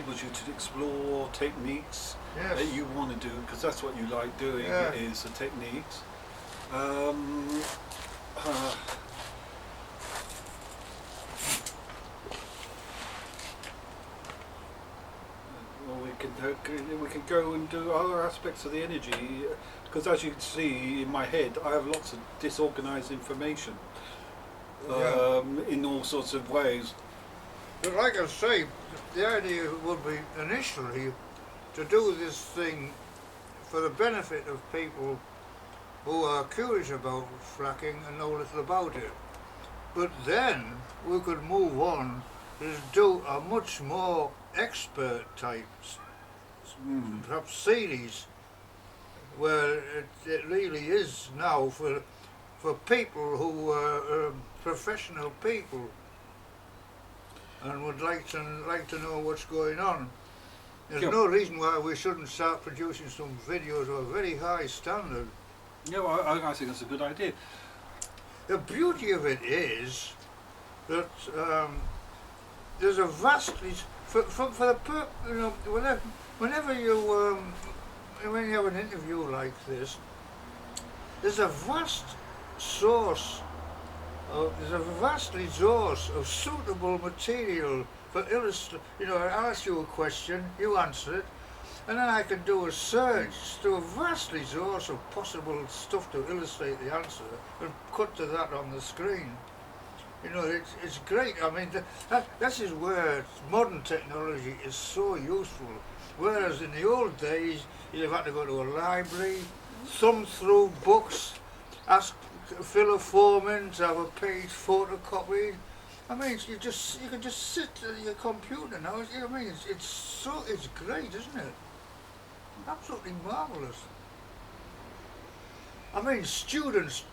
enables you to explore techniques Yes. that you want to do, because that's what you like doing, Yeah. is the techniques. Um, uh, well, we can go and do other aspects of the energy, because as you can see in my head, I have lots of disorganized information in all sorts of ways. But like I say, the idea would be initially to do this thing for the benefit of people who are curious about fracking and know little about it. But then we could move on to do a much more expert type, perhaps series, where it really is now for people who are professional people and would like to know what's going on. There's no reason why we shouldn't start producing some videos of a very high standard. Yeah, well, I think that's a good idea. The beauty of it is that there's a vastly for the you know, whenever you when you have an interview like this, there's a vast source. There's a vast resource of suitable material for illustrate. You know, I ask you a question, you answer it, and then I can do a search to a vast resource of possible stuff to illustrate the answer and cut to that on the screen. You know, it's great. I mean, this is where modern technology is so useful. Whereas in the old days, you'd have had to go to a library, thumb through books, ask fill a form in to have a page photocopied. I mean, you can just sit at your computer now. You know what I mean? It's great, isn't it? Absolutely marvellous. I mean, students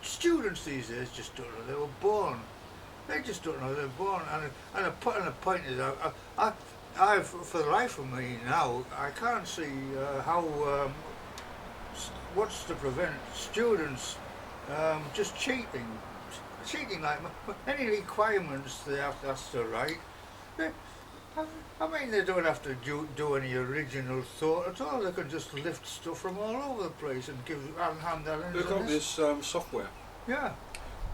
these days just don't know they were born. They just don't know they're born. And the point is, I for the life of me now, I can't see how what's to prevent students just cheating like any requirements they have to write. I mean, they don't have to do any original thought at all. They can just lift stuff from all over the place and hand that in. We've got this software. Yeah.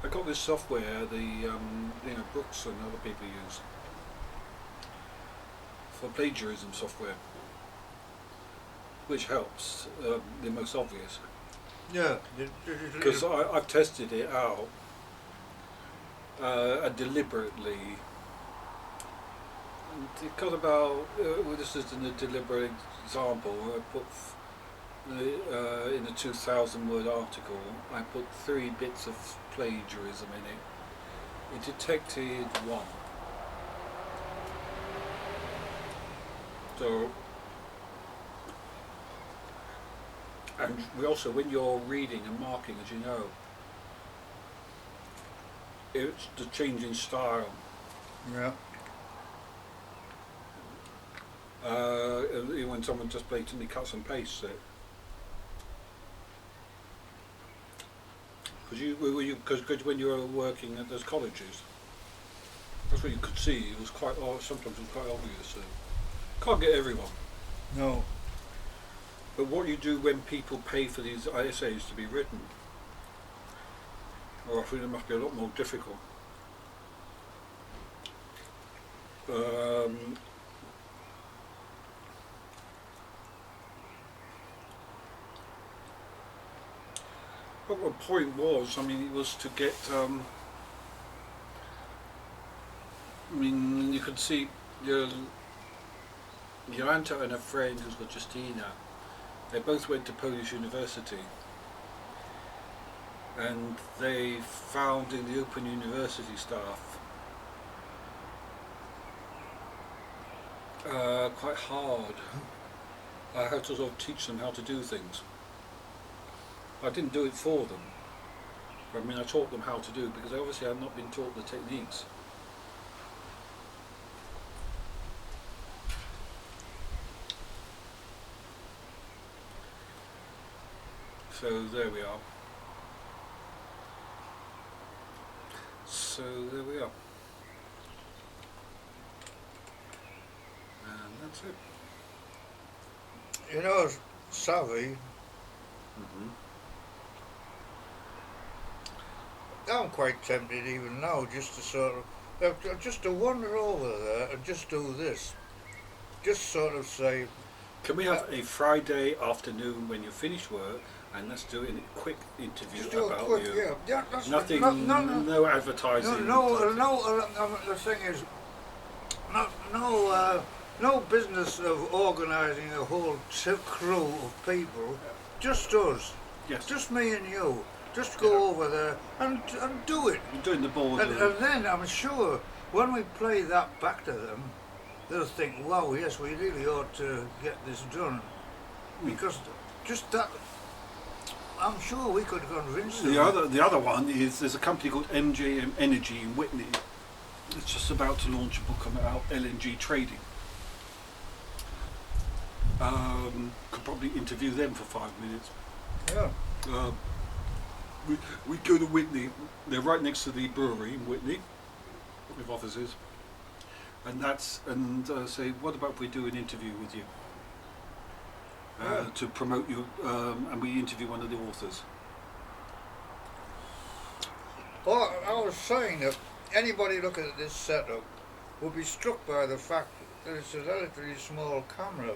I got this software the Brooks and other people use for plagiarism software, which helps the most obvious. Yeah. Because I've tested it out deliberately. It got about, this is a deliberate example, I put in a 2,000 word article, I put 3 bits of plagiarism in it. It detected 1. So, and we also, when you're reading and marking, as you know, it's the change in style. Yeah. When someone just blatantly cuts and pastes it. Because when you were working at those colleges, that's what you could see. It was sometimes it was quite obvious. So can't get everyone. No. But what you do when people pay for these essays to be written, I think it must be a lot more difficult. But the point was, I mean, it was to get, you could see your Jolanta and her friend, who's got Justina, they both went to Polish University, and they found in the Open University staff quite hard. I had to sort of teach them how to do things. I didn't do it for them. I mean, I taught them how to do it because they obviously had not been taught the techniques. So there we are. So there we are. And That's it. You know, Savvy, Hmm. I'm quite tempted even now just to sort of, just to wander over there and just do this. Just sort of say, Can we have a Friday afternoon when you finish work, and let's do a quick interview just do a about quick, you? yeah, that's Nothing, no, no advertising. the thing is, no business of organising a whole crew of people, just us, Yes, just me and you. Just go over there and do it. you're doing the board. And then I'm sure when we play that back to them, they'll think, wow, yes, we really ought to get this done. Because just that, I'm sure we could convince them. The other one is there's a company called MJM Energy in Whitney. It's just about to launch a book about LNG trading. Could probably interview them for 5 minutes. Yeah. We go to Whitney. They're right next to the brewery in Whitney, with offices, and say, what about if we do an interview with you to promote you, and we interview one of the authors. Well, I was saying that anybody looking at this setup will be struck by the fact that it's a relatively small camera.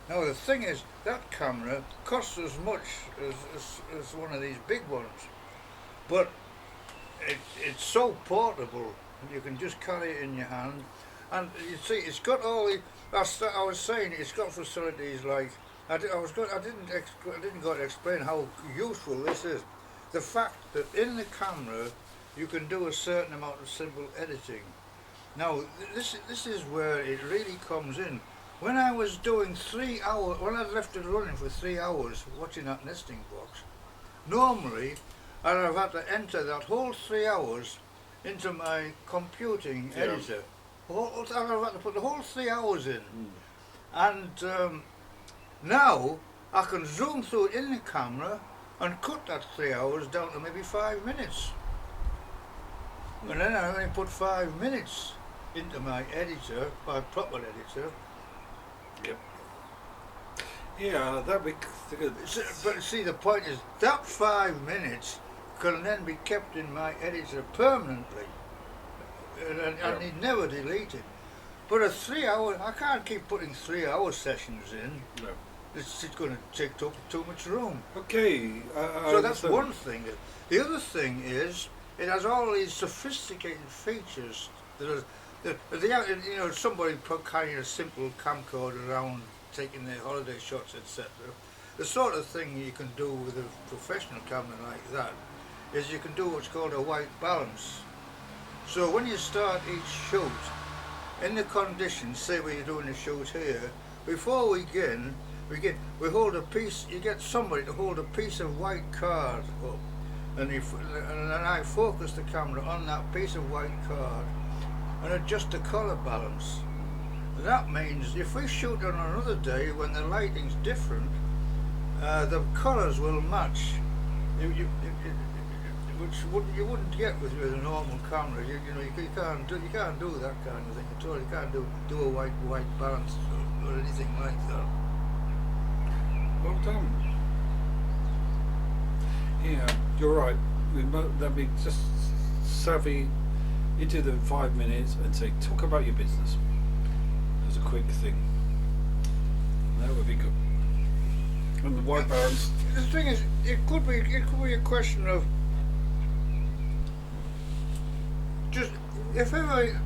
Now the thing is, that camera costs as much as one of these big ones, but it's so portable. You can just carry it in your hand, and you see, it's got all the. I was saying it's got facilities like I didn't go to explain how useful this is. The fact that in the camera you can do a certain amount of simple editing. Now this is where it really comes in. When I was doing 3 hours, when I'd left it running for 3 hours watching that nesting box, normally I'd have had to enter that whole 3 hours into my computing editor. I'd have had to put the whole 3 hours in. And now I can zoom through it in the camera and cut that 3 hours down to maybe 5 minutes. And then I only put 5 minutes into my editor, my proper editor. Yep. Yeah, that would. But see, the point is that 5 minutes can then be kept in my editor permanently, and it never deleted. But a 3 hour, I can't keep putting 3 hour sessions in. No. It's going to take up too much room. Okay. So that's one thing. The other thing is it has all these sophisticated features that are. You know, somebody carrying a simple camcorder around, taking their holiday shots, etc. The sort of thing you can do with a professional camera like that is you can do what's called a white balance. So when you start each shoot, in the conditions, say we're doing a shoot here, before we begin, we hold a piece. You get somebody to hold a piece of white card up, and I focus the camera on that piece of white card and adjust the colour balance. That means if we shoot on another day when the lighting's different, the colours will match, which you wouldn't get with a normal camera. You can't do that kind of thing at all. You can't do a white balance or anything like that. Well done. Yeah, you're right. That'd be just savvy. You do them 5 minutes and say, talk about your business as a quick thing. That would be good. And the white balance. The thing is, it could be a question of just if ever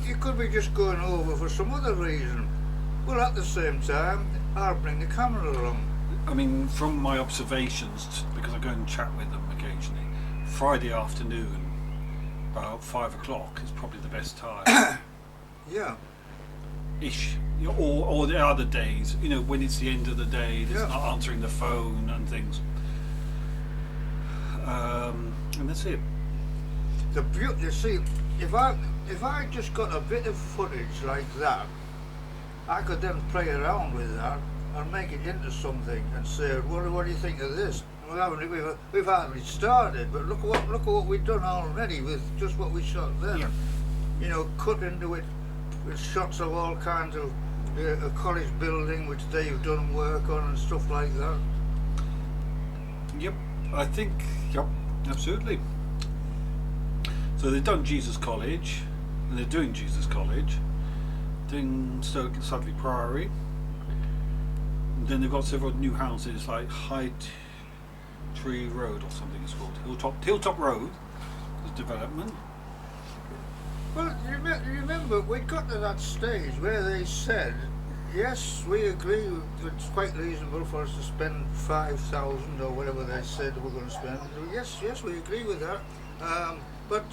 you could be just going over for some other reason. Well, at the same time, I'll bring the camera along. I mean, from my observations, because I go and chat with them occasionally, Friday afternoon, about 5 o'clock is probably the best time. Yeah. Ish. Or the other days, you know, when it's the end of the day, it's not answering the phone and things. And that's it. You see, if I just got a bit of footage like that, I could then play around with that and make it into something and say, what do you think of this? We've hardly started, but look at what we've done already with just what we shot then. Yeah. You know, cut into it with shots of all kinds of a college building which they've done work on and stuff like that. Yep, I think, yep, absolutely. So they've done Jesus College, and they're doing Jesus College, doing Stoke and Sudley Priory. And then they've got several new houses like High Tree Road or something it's called. Hilltop Road is development. Well, you remember we got to that stage where they said, yes, we agree, it's quite reasonable for us to spend 5,000 or whatever they said we're going to spend. Yes, we agree with that. But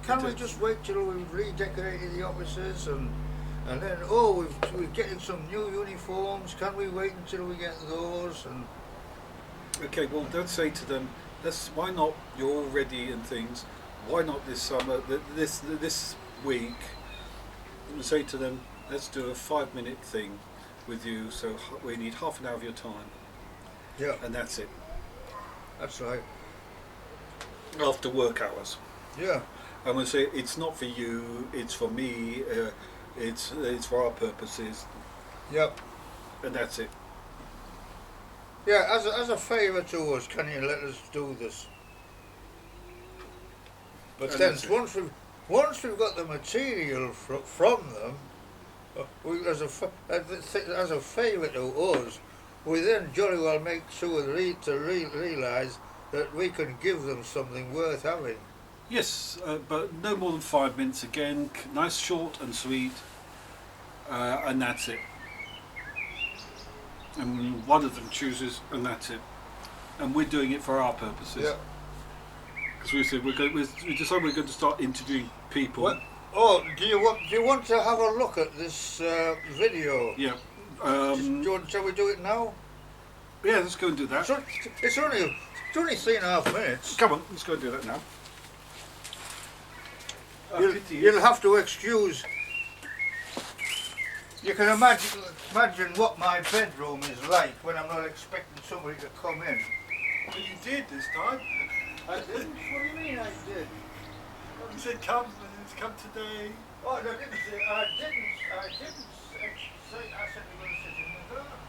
can we just wait till we've redecorated the offices and then, we're getting some new uniforms, can we wait until we get those? And Okay, well, don't say to them, why not, you're all ready and things, why not this summer, this week, and say to them, let's do a 5-minute thing with you, so we need half an hour of your time. Yeah. And that's it. That's right. After work hours. Yeah. I'm going to say, it's not for you, it's for me, it's for our purposes, Yep. and that's it. Yeah, as a favour to us, can you let us do this? But And then that's it. once we've got the material from them, as a favour to us, we then jolly well make sure to realise that we can give them something worth having. Yes, but no more than 5 minutes again, nice, short and sweet, and that's it. And one of them chooses, and that's it. And we're doing it for our purposes. Yeah. Because we said we decided we're going to start interviewing people. What? Oh, do you want to have a look at this video? Yeah. Shall we do it now? Yeah, let's go and do that. It's only 3.5 minutes. Come on, let's go and do that now. You'll have to excuse. You can imagine what my bedroom is like when I'm not expecting somebody to come in. Well, you did this time. I didn't. What do you mean I did? You said come, and it's come today. Oh, I didn't say. I didn't say. I said we're going to sit in the dark.